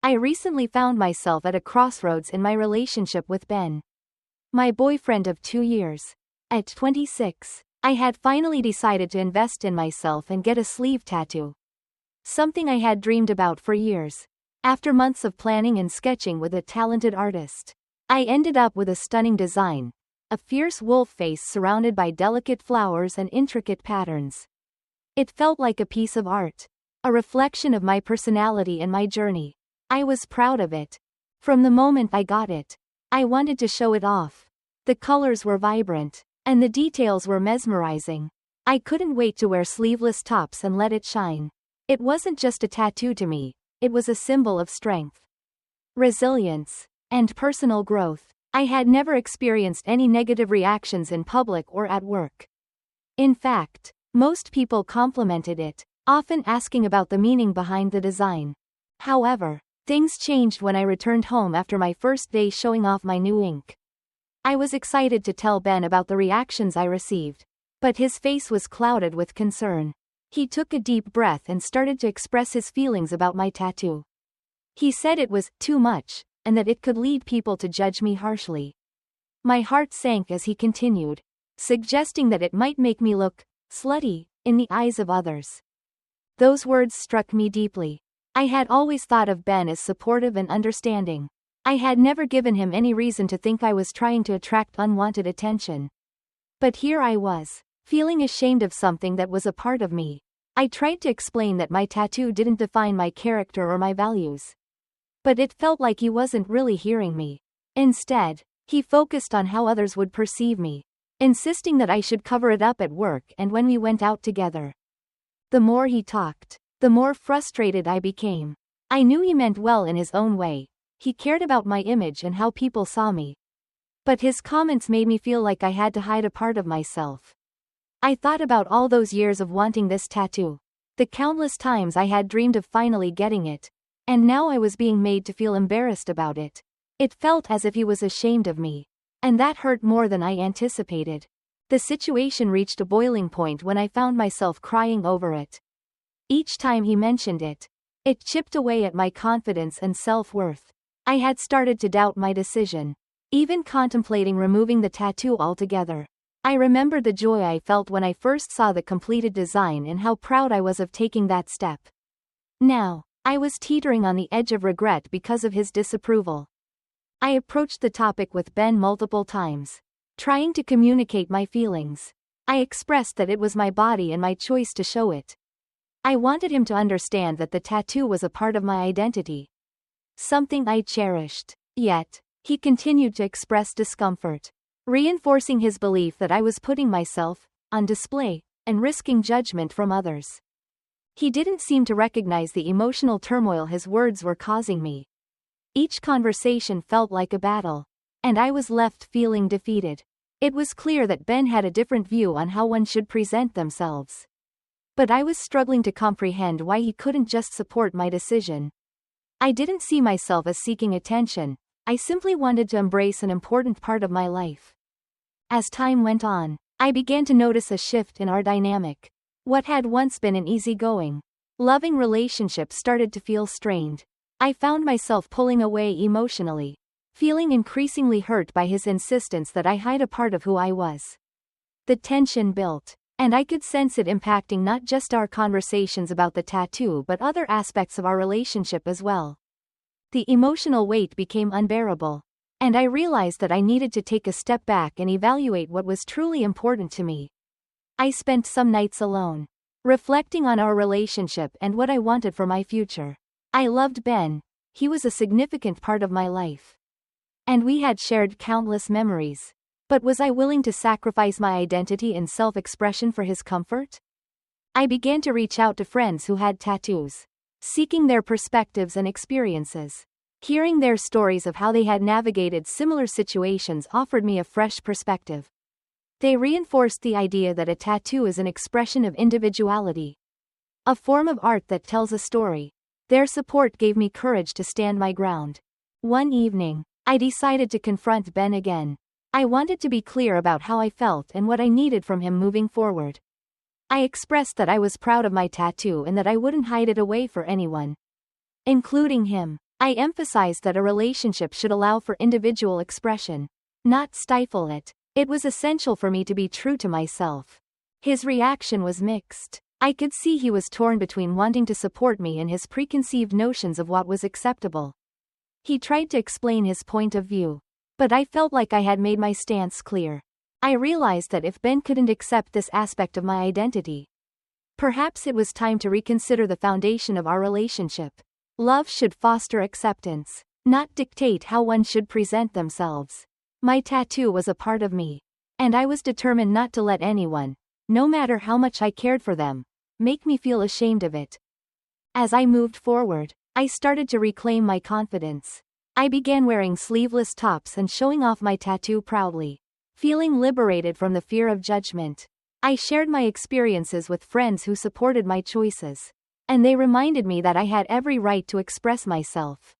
I recently found myself at a crossroads in my relationship with Ben, my boyfriend of 2 years. At 26, I had finally decided to invest in myself and get a sleeve tattoo. Something I had dreamed about for years. After months of planning and sketching with a talented artist, I ended up with a stunning design, a fierce wolf face surrounded by delicate flowers and intricate patterns. It felt like a piece of art, a reflection of my personality and my journey. I was proud of it. From the moment I got it, I wanted to show it off. The colors were vibrant, and the details were mesmerizing. I couldn't wait to wear sleeveless tops and let it shine. It wasn't just a tattoo to me, it was a symbol of strength, resilience, and personal growth. I had never experienced any negative reactions in public or at work. In fact, most people complimented it, often asking about the meaning behind the design. However, things changed when I returned home after my first day showing off my new ink. I was excited to tell Ben about the reactions I received, but his face was clouded with concern. He took a deep breath and started to express his feelings about my tattoo. He said it was too much, and that it could lead people to judge me harshly. My heart sank as he continued, suggesting that it might make me look slutty in the eyes of others. Those words struck me deeply. I had always thought of Ben as supportive and understanding. I had never given him any reason to think I was trying to attract unwanted attention. But here I was, feeling ashamed of something that was a part of me. I tried to explain that my tattoo didn't define my character or my values. But it felt like he wasn't really hearing me. Instead, he focused on how others would perceive me, insisting that I should cover it up at work and when we went out together. The more he talked, the more frustrated I became. I knew he meant well in his own way. He cared about my image and how people saw me. But his comments made me feel like I had to hide a part of myself. I thought about all those years of wanting this tattoo, the countless times I had dreamed of finally getting it, and now I was being made to feel embarrassed about it. It felt as if he was ashamed of me, and that hurt more than I anticipated. The situation reached a boiling point when I found myself crying over it. Each time he mentioned it, it chipped away at my confidence and self-worth. I had started to doubt my decision, even contemplating removing the tattoo altogether. I remembered the joy I felt when I first saw the completed design and how proud I was of taking that step. Now, I was teetering on the edge of regret because of his disapproval. I approached the topic with Ben multiple times, trying to communicate my feelings. I expressed that it was my body and my choice to show it. I wanted him to understand that the tattoo was a part of my identity, something I cherished. Yet, he continued to express discomfort, reinforcing his belief that I was putting myself on display and risking judgment from others. He didn't seem to recognize the emotional turmoil his words were causing me. Each conversation felt like a battle, and I was left feeling defeated. It was clear that Ben had a different view on how one should present themselves. But I was struggling to comprehend why he couldn't just support my decision. I didn't see myself as seeking attention. I simply wanted to embrace an important part of my life. As time went on, I began to notice a shift in our dynamic. What had once been an easygoing, loving relationship started to feel strained. I found myself pulling away emotionally, feeling increasingly hurt by his insistence that I hide a part of who I was. The tension built, and I could sense it impacting not just our conversations about the tattoo but other aspects of our relationship as well. The emotional weight became unbearable, and I realized that I needed to take a step back and evaluate what was truly important to me. I spent some nights alone, reflecting on our relationship and what I wanted for my future. I loved Ben. He was a significant part of my life, and we had shared countless memories. But was I willing to sacrifice my identity and self-expression for his comfort? I began to reach out to friends who had tattoos, seeking their perspectives and experiences. Hearing their stories of how they had navigated similar situations offered me a fresh perspective. They reinforced the idea that a tattoo is an expression of individuality, a form of art that tells a story. Their support gave me courage to stand my ground. One evening, I decided to confront Ben again. I wanted to be clear about how I felt and what I needed from him moving forward. I expressed that I was proud of my tattoo and that I wouldn't hide it away for anyone, including him. I emphasized that a relationship should allow for individual expression, not stifle it. It was essential for me to be true to myself. His reaction was mixed. I could see he was torn between wanting to support me and his preconceived notions of what was acceptable. He tried to explain his point of view, but I felt like I had made my stance clear. I realized that if Ben couldn't accept this aspect of my identity, perhaps it was time to reconsider the foundation of our relationship. Love should foster acceptance, not dictate how one should present themselves. My tattoo was a part of me, and I was determined not to let anyone, no matter how much I cared for them, make me feel ashamed of it. As I moved forward, I started to reclaim my confidence. I began wearing sleeveless tops and showing off my tattoo proudly, feeling liberated from the fear of judgment. I shared my experiences with friends who supported my choices, and they reminded me that I had every right to express myself.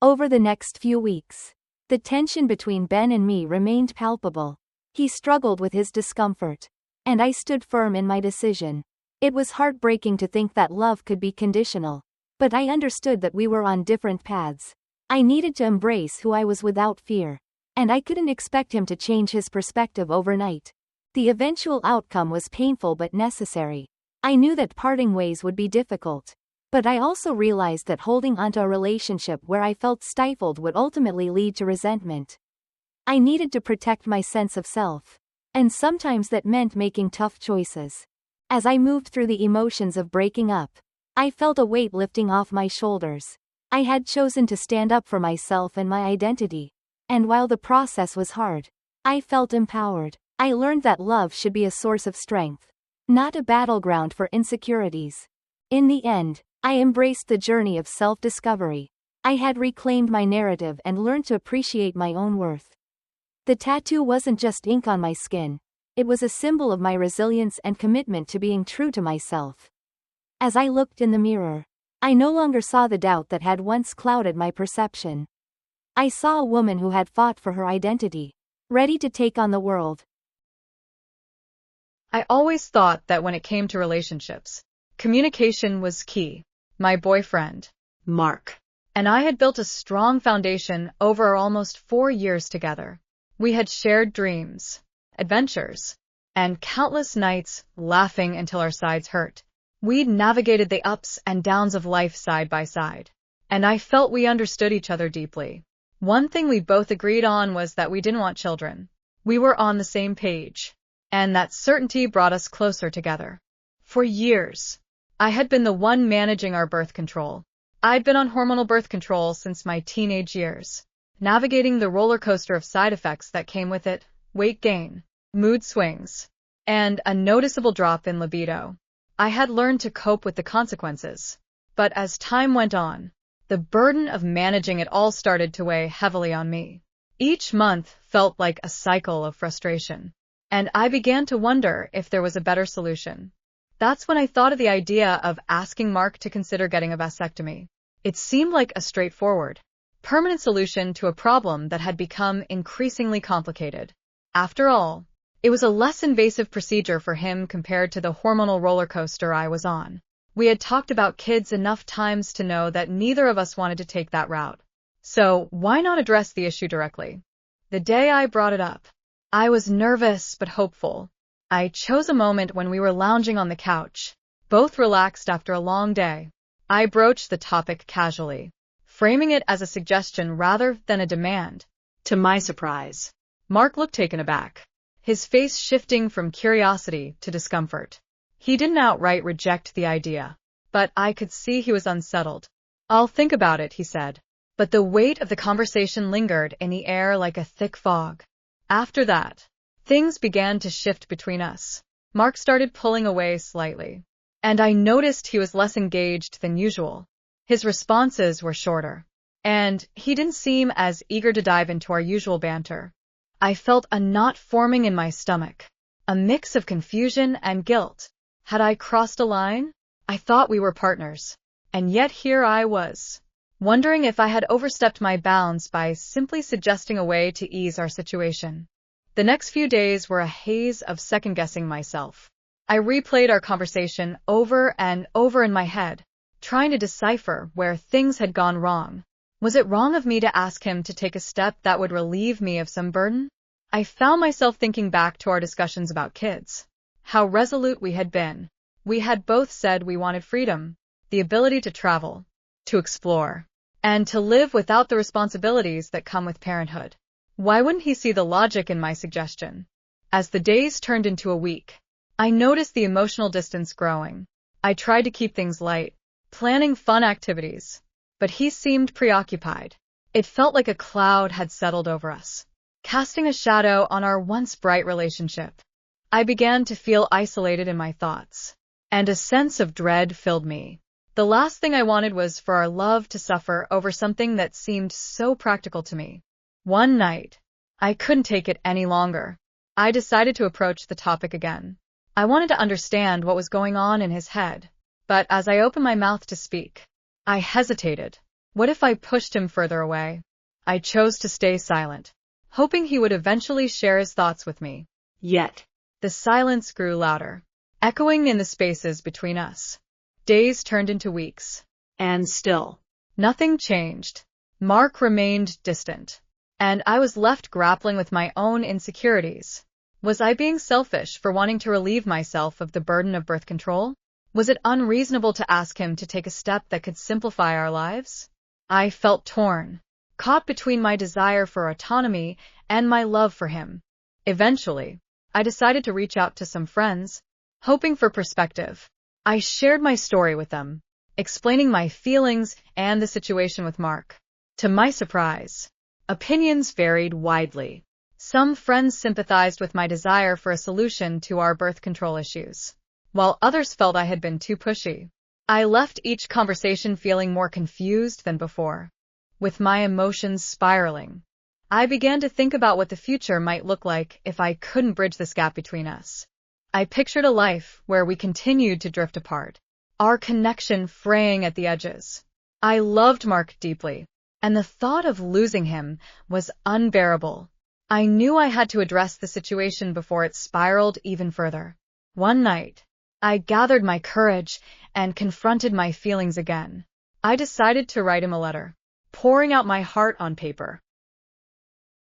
Over the next few weeks, the tension between Ben and me remained palpable. He struggled with his discomfort, and I stood firm in my decision. It was heartbreaking to think that love could be conditional, but I understood that we were on different paths. I needed to embrace who I was without fear, and I couldn't expect him to change his perspective overnight. The eventual outcome was painful but necessary. I knew that parting ways would be difficult, but I also realized that holding onto a relationship where I felt stifled would ultimately lead to resentment. I needed to protect my sense of self, and sometimes that meant making tough choices. As I moved through the emotions of breaking up, I felt a weight lifting off my shoulders. I had chosen to stand up for myself and my identity, and while the process was hard, I felt empowered. I learned that love should be a source of strength, not a battleground for insecurities. In the end, I embraced the journey of self-discovery. I had reclaimed my narrative and learned to appreciate my own worth. The tattoo wasn't just ink on my skin, it was a symbol of my resilience and commitment to being true to myself. As I looked in the mirror, I no longer saw the doubt that had once clouded my perception. I saw a woman who had fought for her identity, ready to take on the world. I always thought that when it came to relationships, communication was key. My boyfriend, Mark, and I had built a strong foundation over our almost 4 years together. We had shared dreams, adventures, and countless nights laughing until our sides hurt. We'd navigated the ups and downs of life side by side, and I felt we understood each other deeply. One thing we both agreed on was that we didn't want children. We were on the same page, and that certainty brought us closer together. For years, I had been the one managing our birth control. I'd been on hormonal birth control since my teenage years, navigating the roller coaster of side effects that came with it: weight gain, mood swings, and a noticeable drop in libido. I had learned to cope with the consequences, but as time went on, the burden of managing it all started to weigh heavily on me. Each month felt like a cycle of frustration, and I began to wonder if there was a better solution. That's when I thought of the idea of asking Mark to consider getting a vasectomy. It seemed like a straightforward, permanent solution to a problem that had become increasingly complicated. After all, it was a less invasive procedure for him compared to the hormonal roller coaster I was on. We had talked about kids enough times to know that neither of us wanted to take that route. So why not address the issue directly? The day I brought it up, I was nervous but hopeful. I chose a moment when we were lounging on the couch, both relaxed after a long day. I broached the topic casually, framing it as a suggestion rather than a demand. To my surprise, Mark looked taken aback, his face shifting from curiosity to discomfort. He didn't outright reject the idea, but I could see he was unsettled. "I'll think about it," he said. But the weight of the conversation lingered in the air like a thick fog. After that, things began to shift between us. Mark started pulling away slightly, and I noticed he was less engaged than usual. His responses were shorter, and he didn't seem as eager to dive into our usual banter. I felt a knot forming in my stomach, a mix of confusion and guilt. Had I crossed a line? I thought we were partners, and yet here I was, wondering if I had overstepped my bounds by simply suggesting a way to ease our situation. The next few days were a haze of second-guessing myself. I replayed our conversation over and over in my head, trying to decipher where things had gone wrong. Was it wrong of me to ask him to take a step that would relieve me of some burden? I found myself thinking back to our discussions about kids. How resolute we had been. We had both said we wanted freedom, the ability to travel, to explore, and to live without the responsibilities that come with parenthood. Why wouldn't he see the logic in my suggestion? As the days turned into a week, I noticed the emotional distance growing. I tried to keep things light, planning fun activities, but he seemed preoccupied. It felt like a cloud had settled over us, casting a shadow on our once bright relationship. I began to feel isolated in my thoughts, and a sense of dread filled me. The last thing I wanted was for our love to suffer over something that seemed so practical to me. One night, I couldn't take it any longer. I decided to approach the topic again. I wanted to understand what was going on in his head, but as I opened my mouth to speak, I hesitated. What if I pushed him further away? I chose to stay silent, hoping he would eventually share his thoughts with me. Yet, the silence grew louder, echoing in the spaces between us. Days turned into weeks, and still, nothing changed. Mark remained distant, and I was left grappling with my own insecurities. Was I being selfish for wanting to relieve myself of the burden of birth control? Was it unreasonable to ask him to take a step that could simplify our lives? I felt torn, caught between my desire for autonomy and my love for him. Eventually, I decided to reach out to some friends, hoping for perspective. I shared my story with them, explaining my feelings and the situation with Mark. To my surprise, opinions varied widely. Some friends sympathized with my desire for a solution to our birth control issues, while others felt I had been too pushy. I left each conversation feeling more confused than before. With my emotions spiraling, I began to think about what the future might look like if I couldn't bridge this gap between us. I pictured a life where we continued to drift apart, our connection fraying at the edges. I loved Mark deeply, and the thought of losing him was unbearable. I knew I had to address the situation before it spiraled even further. One night, I gathered my courage and confronted my feelings again. I decided to write him a letter, pouring out my heart on paper.